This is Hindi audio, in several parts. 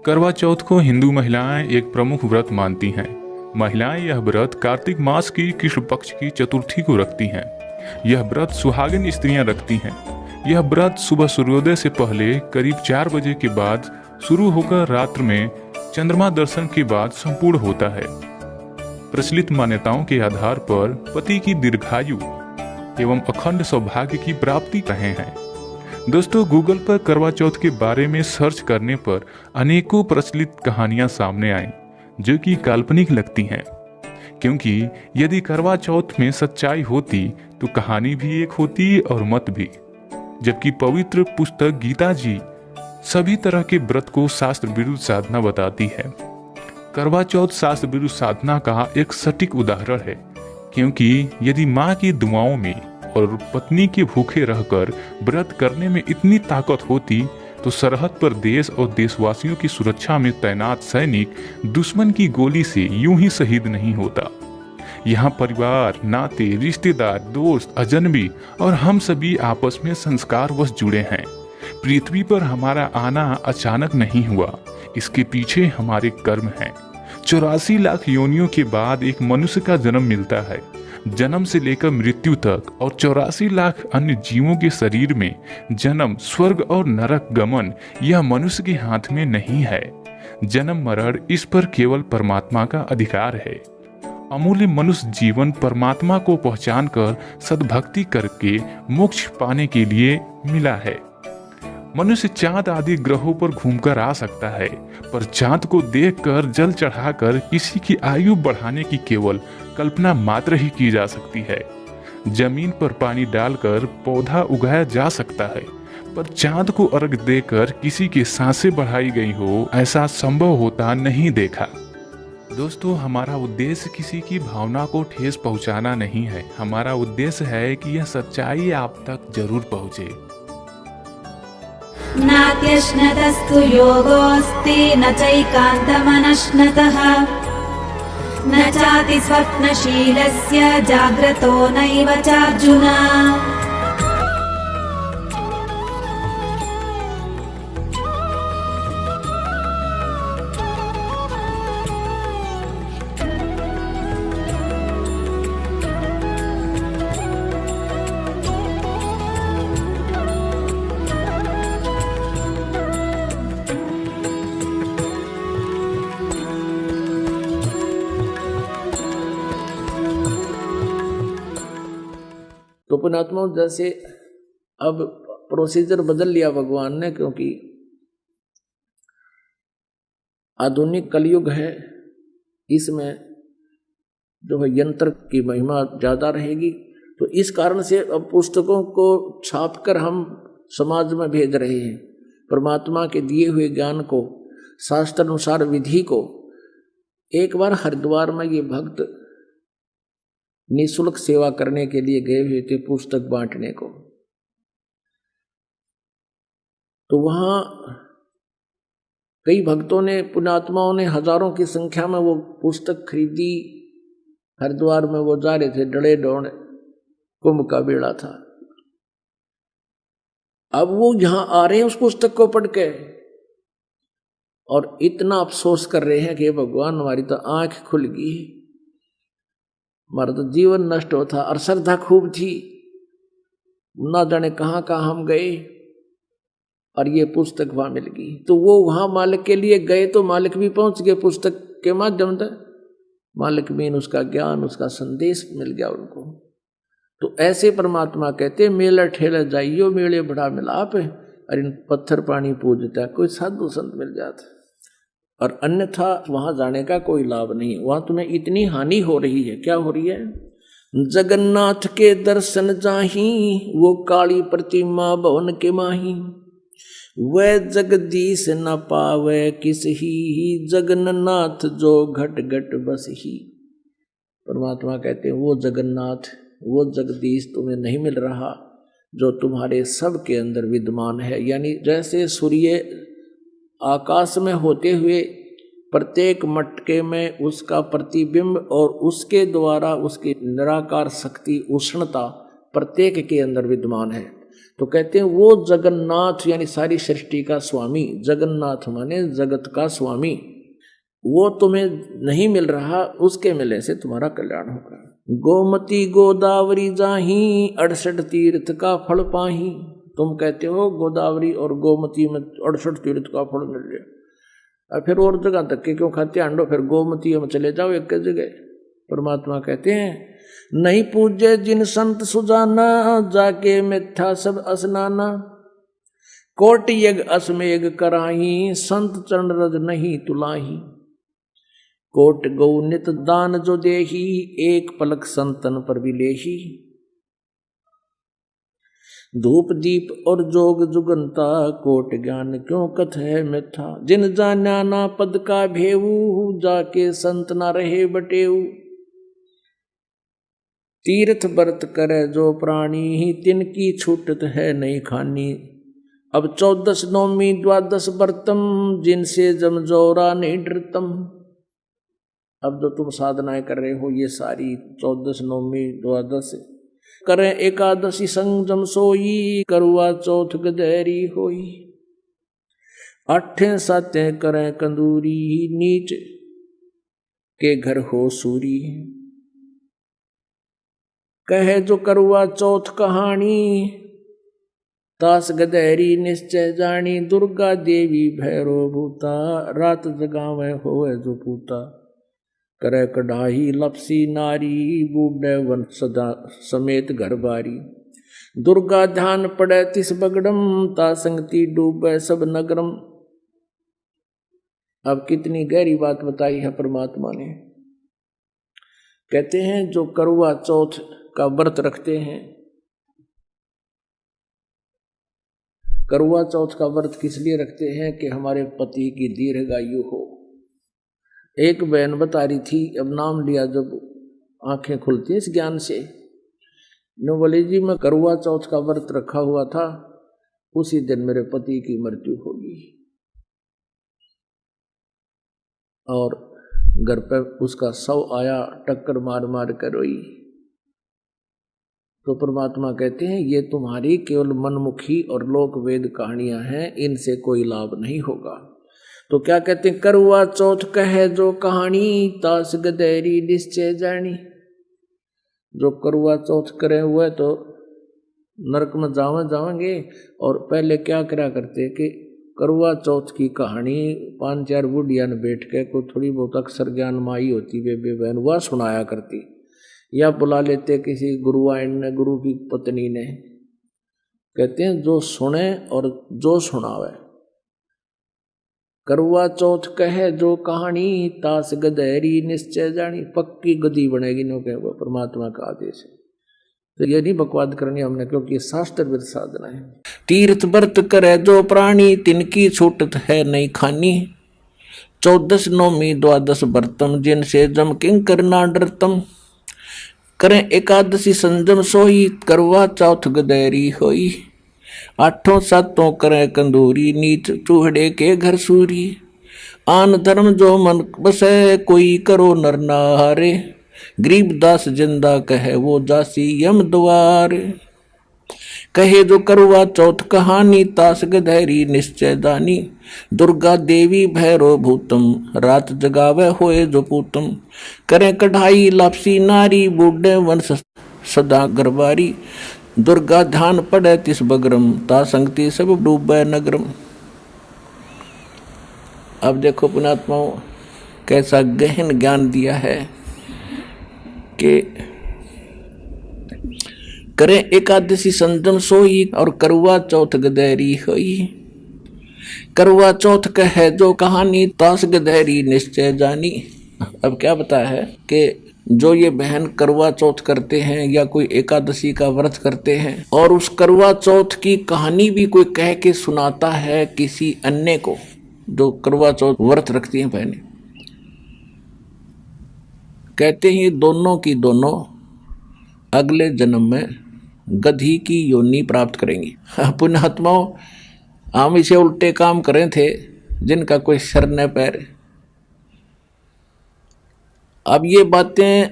करवा चौथ को हिंदू महिलाएं एक प्रमुख व्रत मानती हैं। महिलाएं यह व्रत कार्तिक मास की कृष्ण पक्ष की चतुर्थी को रखती हैं। यह व्रत सुहागिन स्त्रियां रखती हैं। यह व्रत सुबह सूर्योदय से पहले करीब 4 बजे के बाद शुरू होकर रात्र में चंद्रमा दर्शन के बाद संपूर्ण होता है। प्रचलित मान्यताओं के आधार पर पति की दीर्घायु एवं अखंड सौभाग्य की प्राप्ति रहे हैं। दोस्तों, गूगल पर करवा चौथ के बारे में सर्च करने पर अनेकों प्रचलित कहानियां सामने आईं, जो कि काल्पनिक लगती हैं, क्योंकि यदि करवा चौथ में सच्चाई होती तो कहानी भी एक होती और मत भी। जबकि पवित्र पुस्तक गीता जी सभी तरह के व्रत को शास्त्र विरुद्ध साधना बताती है। करवा चौथ शास्त्र विरुद्ध साधना का एक सटीक उदाहरण है, क्योंकि यदि माँ की दुआओं में और पत्नी के भूखे रहकर व्रत करने में इतनी ताकत होती तो सरहद पर देश और देशवासियों की सुरक्षा में तैनात सैनिक दुश्मन की गोली से यूं ही शहीद नहीं होता। यहाँ परिवार, नाते, रिश्तेदार, दोस्त, अजनबी और हम सभी आपस में संस्कारवश जुड़े हैं। पृथ्वी पर हमारा आना अचानक नहीं हुआ, इसके पीछे हमारे कर्म हैं। 84 लाख योनियों के बाद एक मनुष्य का जन्म मिलता है। जन्म से लेकर मृत्यु तक और 84 लाख अन्य जीवों के शरीर में जन्म, स्वर्ग और नरक गमन यह मनुष्य के हाथ में नहीं है। जन्म मरण इस पर केवल परमात्मा का अधिकार है। अमूल्य मनुष्य जीवन परमात्मा को पहचान कर सद्भक्ति करके मोक्ष पाने के लिए मिला है। मनुष्य चांद आदि ग्रहों पर घूमकर आ सकता है, पर चांद को देखकर जल चढ़ाकर किसी की आयु बढ़ाने की केवल कल्पना मात्र ही की जा सकती है। जमीन पर पानी डालकर पौधा उगाया जा सकता है, पर चांद को अर्घ देकर किसी की सांसें बढ़ाई गई हो, ऐसा संभव होता नहीं देखा। दोस्तों, हमारा उद्देश्य किसी की भावना को ठेस पहुंचाना नहीं है। हमारा उद्देश्य है कि यह सच्चाई आप तक जरूर पहुंचे। नात्यश्नतस्तु योगोऽस्ति न चैकान्तमनश्नतः न चाति स्वप्नशीलस्य जाग्रतो नैव चार्जुन। तो पुण्यात्मा, जैसे अब प्रोसीजर बदल लिया भगवान ने, क्योंकि आधुनिक कलयुग है, इसमें जो है यंत्र की महिमा ज्यादा रहेगी। तो इस कारण से अब पुस्तकों को छापकर हम समाज में भेज रहे हैं। परमात्मा के दिए हुए ज्ञान को, शास्त्र अनुसार विधि को। एक बार हरिद्वार में ये भक्त निःशुल्क सेवा करने के लिए गए हुए थे, पुस्तक बांटने को। तो वहां कई भक्तों ने, पुण्यात्माओं ने हजारों की संख्या में वो पुस्तक खरीदी। हरिद्वार में वो जा रहे थे, डड़े डोड़ कुंभ का बेड़ा था। अब वो यहां आ रहे हैं उस पुस्तक को पढ़ के, और इतना अफसोस कर रहे हैं कि भगवान, हमारी तो आंख खुल गई, हमारा तो जीवन नष्ट होता। और श्रद्धा खूब थी, ना जाने कहाँ कहाँ हम गए और ये पुस्तक वहां मिल गई। तो वो वहां मालिक के लिए गए, तो मालिक भी पहुंच गए पुस्तक के माध्यम से। मालिक में उसका ज्ञान, उसका संदेश मिल गया उनको। तो ऐसे परमात्मा कहते, मेला ठेला जाइयो मेले बड़ा मिलाप, और इन पत्थर पानी पूजता कोई साधु संत मिल जाता, और अन्यथा वहां जाने का कोई लाभ नहीं। वहां तुम्हें इतनी हानि हो रही है। क्या हो रही है? जगन्नाथ के दर्शन जाही, वो काली प्रतिमा भवन के माही, वह जगदीश न पावे किस ही, जगन्नाथ जो घट घट बस ही। परमात्मा कहते हैं, वो जगन्नाथ, वो जगदीश तुम्हें नहीं मिल रहा जो तुम्हारे सब के अंदर विद्यमान है। यानी जैसे सूर्य आकाश में होते हुए प्रत्येक मटके में उसका प्रतिबिंब और उसके द्वारा उसकी निराकार शक्ति, उष्णता प्रत्येक के अंदर विद्यमान है। तो कहते हैं वो जगन्नाथ यानी सारी सृष्टि का स्वामी, जगन्नाथ माने जगत का स्वामी, वो तुम्हें नहीं मिल रहा, उसके मिलने से तुम्हारा कल्याण होगा। गोमती गोदावरी जाही 68 तीर्थ का फल पाही। तुम कहते हो गोदावरी और गोमती में 68 तीर्थ का फल मिल गया, और फिर और जगह तक के क्यों खाते आंडो, फिर गोमती में चले जाओ एक जगह। परमात्मा कहते हैं नहीं पूजे जिन संत सुजाना, जाके मिथ्या सब असनाना। कोट यज्ञ असमेघ कराही, संत चरण रज नहीं तुलाही। कोट गौ नित दान जो देही, एक पलक संतन पर विलेही। धूप दीप और जोग जुगंता, कोट ज्ञान क्यों कथ है मिथ्या। जिन जाना ना पद का भेऊ, जाके संत ना रहे बटेऊ। तीर्थ व्रत करे जो प्राणी, तिनकी छूटत है नहीं खानी। अब 14 नौमी 12 व्रतम, जिनसे जम जोरा नहीं डरतम। अब जो तुम साधनाएं कर रहे हो ये सारी 14 नौमी 12 करें एकादशी संजम सोई, करुआ चौथ गदेरी होई। 8 सातें करें कंदूरी, नीच के घर हो सूरी। कहे जो करुआ चौथ कहानी, तास गदेरी निश्चय जानी। दुर्गा देवी भैरो भूता, रात जगावे होए जो पूता। करे कढ़ाई लपसी नारी, बूढ़े वन सदा समेत घर बारी। दुर्गा ध्यान पड़े तिस बगड़म, ता संगति डूबे सब नगरम। अब कितनी गहरी बात बताई है परमात्मा ने। कहते हैं जो करुआ चौथ का व्रत रखते हैं, करुआ चौथ का व्रत किस लिए रखते हैं कि हमारे पति की दीर्घायु हो। एक बहन बता रही थी, अब नाम लिया जब आंखें खुलती हैं इस ज्ञान से, नो बोले जी मैं करुआ चौथ का व्रत रखा हुआ था, उसी दिन मेरे पति की मृत्यु होगी। और घर पे उसका शव आया, टक्कर मार मार कर रोई। तो परमात्मा कहते हैं ये तुम्हारी केवल मनमुखी और लोक वेद कहानियां हैं, इनसे कोई लाभ नहीं होगा। तो क्या कहते हैं, करुआ चौथ कहे जो कहानी, तास गदेरी निश्चय जानी। जो करुआ चौथ करे हुए तो नरक में जाएंगे। और पहले क्या करा करते कि करुआ चौथ की कहानी 5-4 बुढ़िया ने बैठ के, कोई थोड़ी बहुत अक्षर ज्ञान माई होती बेबे बहन, वह सुनाया करती, या बुला लेते किसी गुरुआइन ने, गुरु की पत्नी ने। कहते हैं जो सुने और जो सुनावे। करुआ चौथ कहे जो कहानी, तास गदेरी निश्चय जानी। पक्की गदी बनेगी नो कहे, वो परमात्मा का आदेश है। तो ये नहीं बकवाद करनी हमने, क्योंकि शास्त्र विद साधना है। तीर्थ व्रत करे जो प्राणी, तिनकी छूटत है नहीं खानी। 14 नौमी 12 व्रतम, जिनसे जम किंकर ना डरतम। करें एकादशी संजम सोई, करवा चौथ गदेरी होई। 8 सातों करें कंदूरी, नीच चूहड़े के घर सूरी। आन धर्म जो मन बसे, कोई करो नर नारे। गरीबदास जिंदा कहे वो जासी यम द्वार। कहे जो करुआ चौथ कहानी, तास गधैरी निश्चय दानी। दुर्गा देवी भैरो भूतम, रात जगावे होए जो पूतम। करें कढ़ाई लापसी नारी, बूढ़े वंश सदा गरबारी। दुर्गा ध्यान पड़े तिस बगरम, ता संगति सब डूबे नगरम। अब देखो पुण्यात्माओं कैसा गहन ज्ञान दिया है कि करे एकादशी संजम सोई, और करुआ चौथ गदेरी होई। करुआ चौथ कहे जो कहानी, तास गदेरी निश्चय जानी। अब क्या बताया है कि जो ये बहन करुआ चौथ करते हैं या कोई एकादशी का व्रत करते हैं, और उस करुआ चौथ की कहानी भी कोई कह के सुनाता है किसी अन्य को, जो करुआ चौथ व्रत रखती हैं बहनें, कहते हैं दोनों की दोनों अगले जन्म में गधी की योनि प्राप्त करेंगी। पुण्यात्माओं हम इसे उल्टे काम करें थे जिनका कोई सर न पैर। अब ये बातें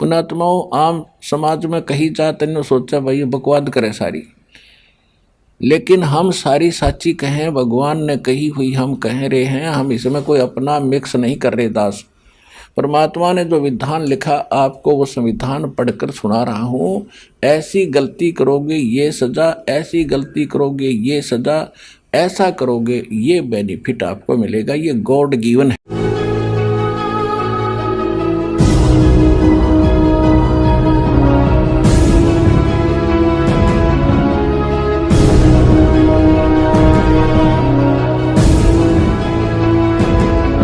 पुण्यात्माओं आम समाज में कही जाते, ने सोचा भाई बकवाद करे सारी, लेकिन हम सारी साची कहें, भगवान ने कही हुई हम कह रहे हैं, हम इसमें कोई अपना मिक्स नहीं कर रहे दास। परमात्मा ने जो विधान लिखा आपको वो संविधान पढ़कर सुना रहा हूँ। ऐसी गलती करोगे ये सजा, ऐसी गलती करोगे ये सजा, ऐसा करोगे ये बेनिफिट आपको मिलेगा। ये गॉड गिवन है।